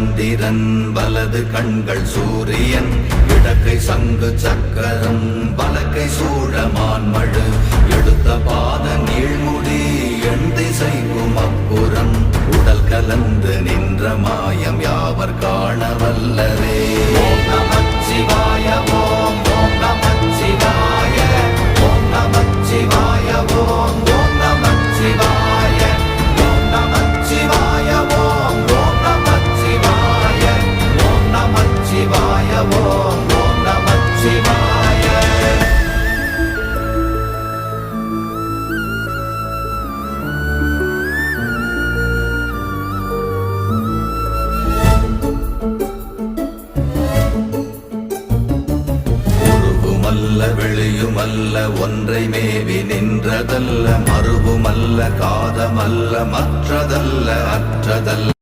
சந்திரன் வலது கண்கள் சூரியன் இடக்கை சங்கு சக்கரம் வலக்கை சூழமான்மழு எடுத்த பாத நீழ்முடி எண் திசைக்கும் அப்புறம் உடல் கலந்து நின்ற மாயம் யாவர் காண வல்லரே. ஓம் நமச்சிவாய ஓம் ஓம் நமச்சிவாய ஓம் நமச்சிவாய ஓம் ஓம் நமச்சிவாய ஓம் நமச்சிவாய ஓம் ஓம் நமச்சிவாய ஓம் நமச்சிவாய ஓம் ஓம் நமச்சிவாய. வெளியுமல்ல ஒன்றை மேவி நின்றதல்ல மறுவுமல்ல காதமல்ல மற்றதல்ல அற்றதல்ல